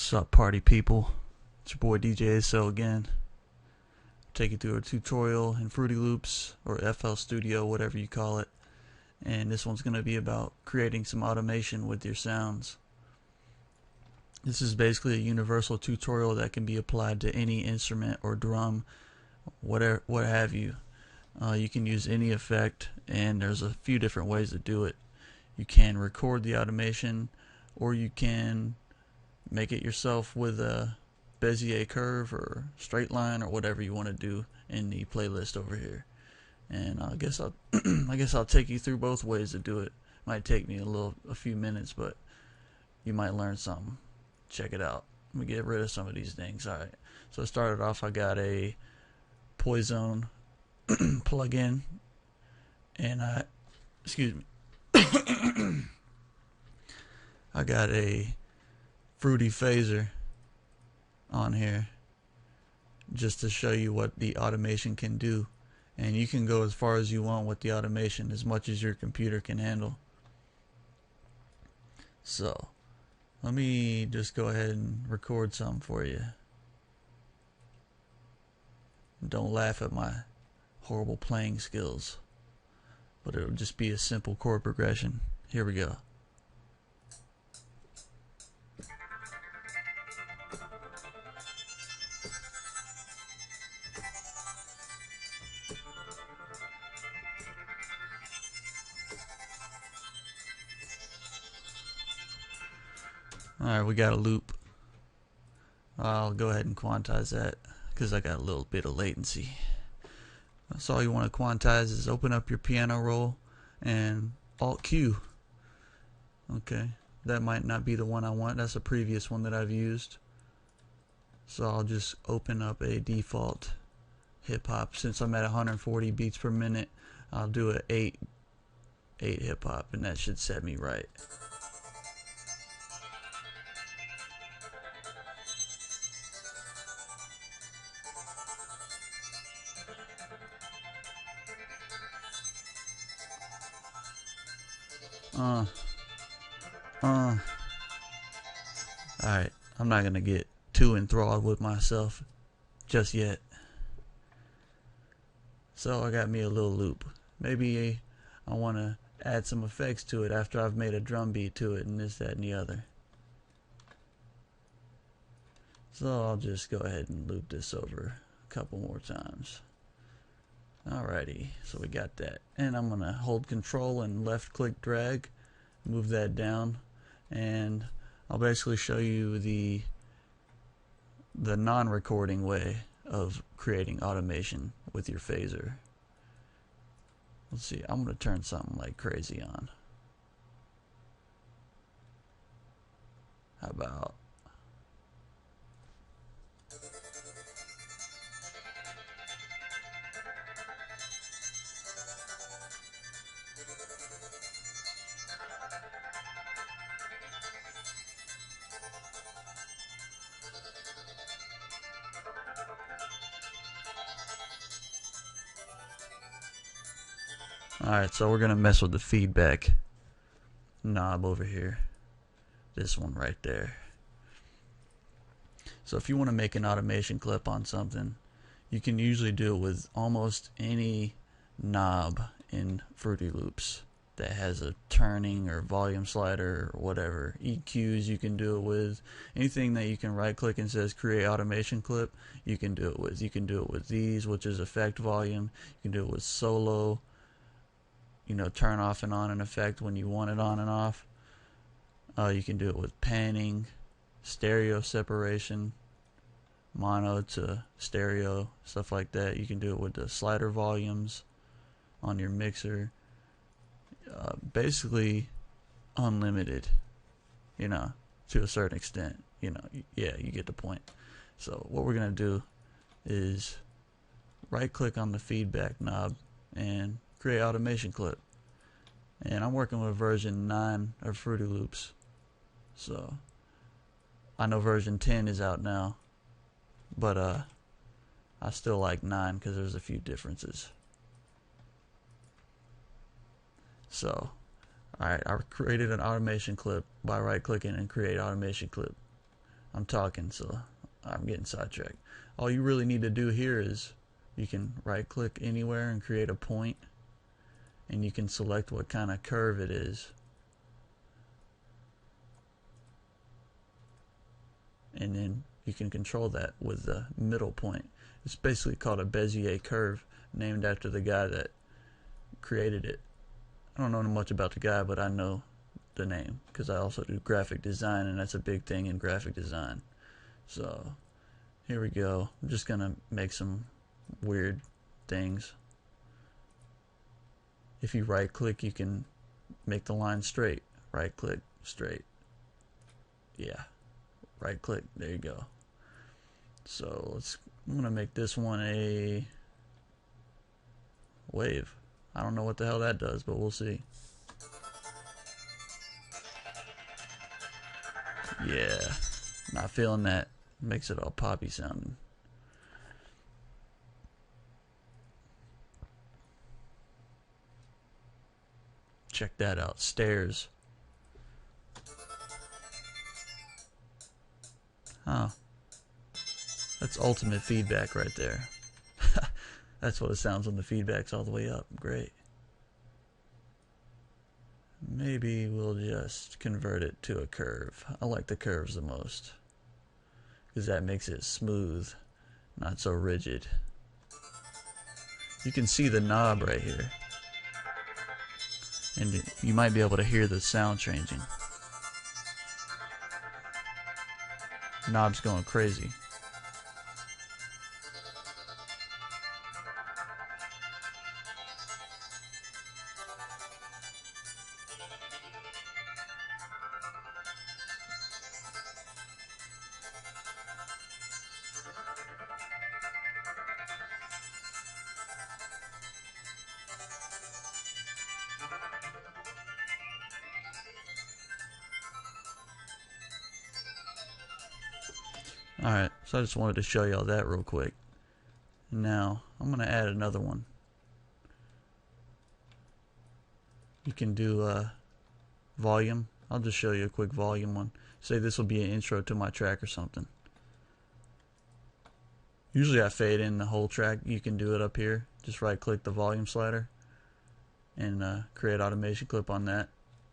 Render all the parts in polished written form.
What's up, party people? It's your boy DJ ASO again. Take you through a tutorial in Fruity Loops or FL Studio, whatever you call it. And this one's going to be about creating some automation with your sounds. This is basically a universal tutorial that can be applied to any instrument or drum, whatever, what have you. You can use any effect, and there's a few different ways to do it. You can record the automation, or you can make it yourself with a Bezier curve or straight line or whatever you want to do in the playlist over here. And I guess I'll take you through both ways to do it. Might take me a few minutes, but you might learn something. Check it out. Let me get rid of some of these things. Alright, so to start it off, I got a Poison plugin, and I got a Fruity Phaser on here just to show you what the automation can do. And you can go as far as you want with the automation, as much as your computer can handle. So let me just go ahead and record something for you. Don't laugh at my horrible playing skills, but it'll just be a simple chord progression. Here we go. Alright, we got a loop. I'll go ahead and quantize that because I got a little bit of latency. So all you want to quantize is open up your piano roll and Alt Q. Okay, that might not be the one I want. That's a previous one that I've used. So I'll just open up a default hip hop. Since I'm at 140 beats per minute, I'll do a 8 hip hop, and that should set me right. Alright, I'm not gonna get too enthralled with myself just yet. So I got me a little loop. Maybe I want to add some effects to it after I've made a drum beat to it and this, that, and the other. So I'll just go ahead and loop this over a couple more times. Alrighty, so we got that. And I'm gonna hold control and left click drag, move that down, and I'll basically show you the non-recording way of creating automation with your phaser. Let's see, I'm gonna turn something like crazy on. How about Alright, so we're gonna mess with the feedback knob over here. This one right there. So if you want to make an automation clip on something, you can usually do it with almost any knob in Fruity Loops that has a turning or volume slider or whatever. EQs you can do it with. Anything that you can right click and says create automation clip, you can do it with. You can do it with these, which is effect volume. You can do it with solo. You know, turn off and on an effect when you want it on and off. You can do it with panning, stereo separation, mono to stereo, stuff like that. You can do it with the slider volumes on your mixer. Basically unlimited, you know, to a certain extent. You know, yeah, you get the point. So what we're gonna do is right click on the feedback knob and create automation clip. And I'm working with version 9 of Fruity Loops, so I know version 10 is out now, but I still like 9 because there's a few differences. So alright, I created an automation clip by right clicking and create automation clip. I'm talking, so I'm getting sidetracked. All you really need to do here is you can right click anywhere and create a point, and you can select what kind of curve it is, and then you can control that with the middle point. It's basically called a Bezier curve, named after the guy that created it. I don't know much about the guy, but I know the name because I also do graphic design, and that's a big thing in graphic design. So here we go. I'm just gonna make some weird things. If you right click, you can make the line straight. Right click, straight. Yeah, right click, there you go. So I'm gonna make this one a wave. I don't know what the hell that does, but we'll see. Yeah, not feeling that. Makes it all poppy sounding. Check that out. Stairs. Huh. That's ultimate feedback right there. That's what it sounds when the feedback's all the way up. Great. Maybe we'll just convert it to a curve. I like the curves the most, because that makes it smooth, not so rigid. You can see the knob right here, and you might be able to hear the sound changing. Knob's going crazy. Alright, so I just wanted to show y'all that real quick. Now, I'm going to add another one. You can do volume. I'll just show you a quick volume one. Say this will be an intro to my track or something. Usually I fade in the whole track. You can do it up here. Just right click the volume slider and create automation clip on that,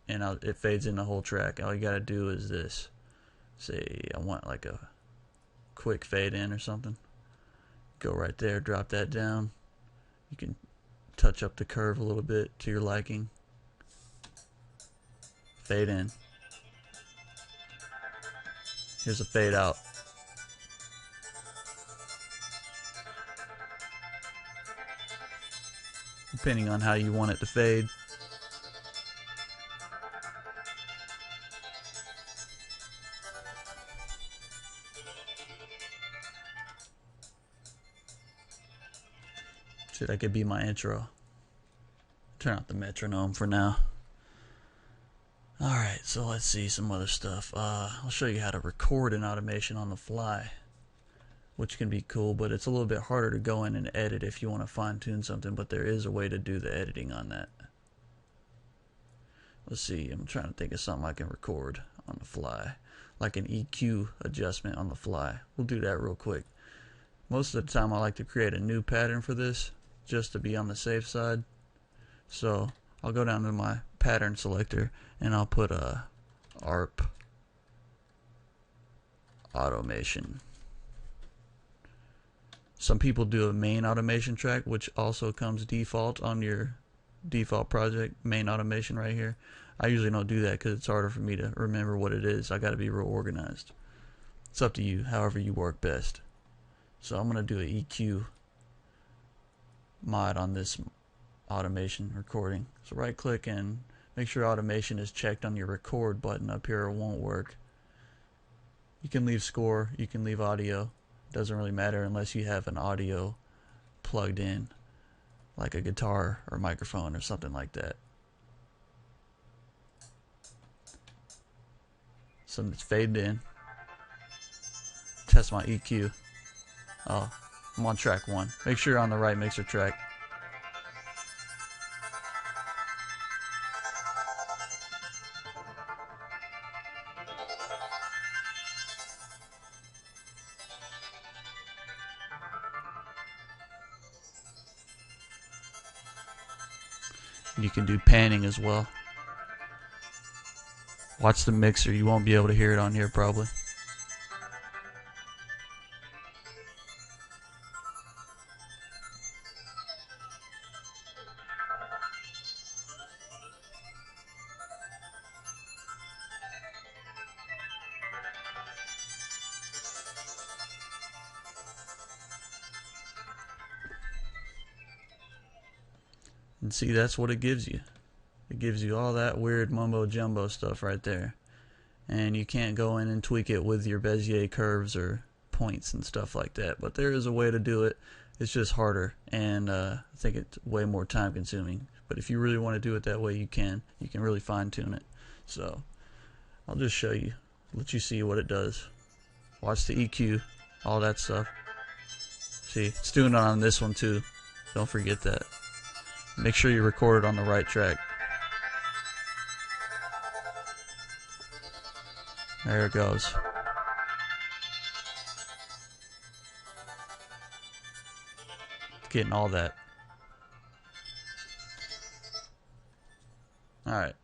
and it fades in the whole track. All you got to do is this. Say I want like a quick fade in or something. Go right there, drop that down. You can touch up the curve a little bit to your liking. Fade in. Here's a fade out. Depending on how you want it to fade. So that could be my intro. Turn out the metronome for now. Alright, so let's see some other stuff. I'll show you how to record an automation on the fly, which can be cool, but it's a little bit harder to go in and edit if you want to fine tune something, but there is a way to do the editing on that. Let's see, I'm trying to think of something I can record on the fly, like an EQ adjustment on the fly. We'll do that real quick. Most of the time I like to create a new pattern for this, just to be on the safe side. So I'll go down to my pattern selector and I'll put a ARP automation. Some people do a main automation track, which also comes default on your default project, main automation right here. I usually don't do that because it's harder for me to remember what it is. I got to be real organized. It's up to you, however you work best. So I'm going to do an EQ mod on this automation recording. So right click and make sure automation is checked on your record button up here, or it won't work. You can leave score, you can leave audio. Doesn't really matter unless you have an audio plugged in, like a guitar or microphone or something like that. So it's faded in. Test my EQ. Oh, I'm on track 1. Make sure you're on the right mixer track. You can do panning as well. Watch the mixer, you won't be able to hear it on here probably. And see, that's what it gives you. It gives you all that weird mumbo jumbo stuff right there. And you can't go in and tweak it with your Bezier curves or points and stuff like that. But there is a way to do it. It's just harder, and I think it's way more time consuming. But if you really want to do it that way, you can. You can really fine tune it. So I'll just show you, let you see what it does. Watch the EQ, all that stuff. See, it's doing it on this one too. Don't forget that. Make sure you record it on the right track. There it goes. It's getting all that. Alright,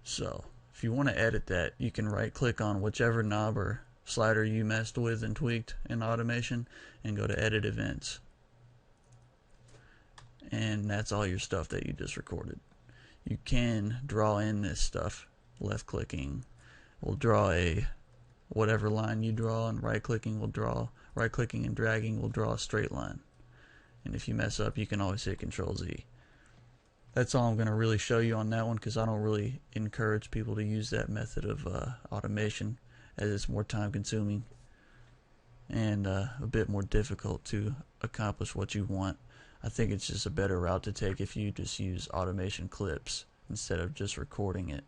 so if you want to edit that, you can right click on whichever knob or slider you messed with and tweaked in Automation and go to Edit Events. And that's all your stuff that you just recorded. You can draw in this stuff. Left clicking will draw a whatever line you draw, and right clicking and dragging will draw a straight line. And if you mess up, you can always hit Control Z. That's all I'm going to really show you on that one, because I don't really encourage people to use that method of automation, as it's more time consuming and a bit more difficult to accomplish what you want. I think it's just a better route to take if you just use automation clips instead of just recording it.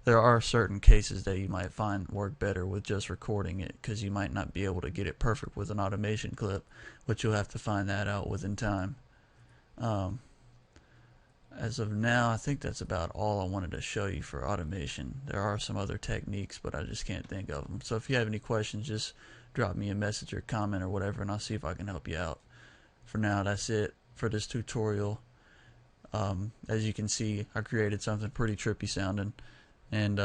There are certain cases that you might find work better with just recording it, because you might not be able to get it perfect with an automation clip, but you'll have to find that out within time. As of now, I think that's about all I wanted to show you for automation. There are some other techniques, but I just can't think of them. So if you have any questions, just drop me a message or comment or whatever, and I'll see if I can help you out. For now, that's it for this tutorial. As you can see, I created something pretty trippy sounding, and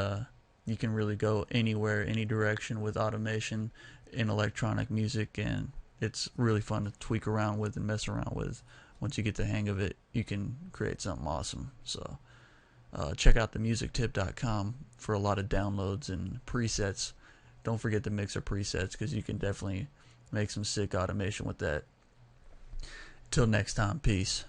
you can really go anywhere, any direction with automation in electronic music, and it's really fun to tweak around with and mess around with. Once you get the hang of it, you can create something awesome. So check out themusictip.com for a lot of downloads and presets. Don't forget the mixer presets, because you can definitely make some sick automation with that. Till next time, peace.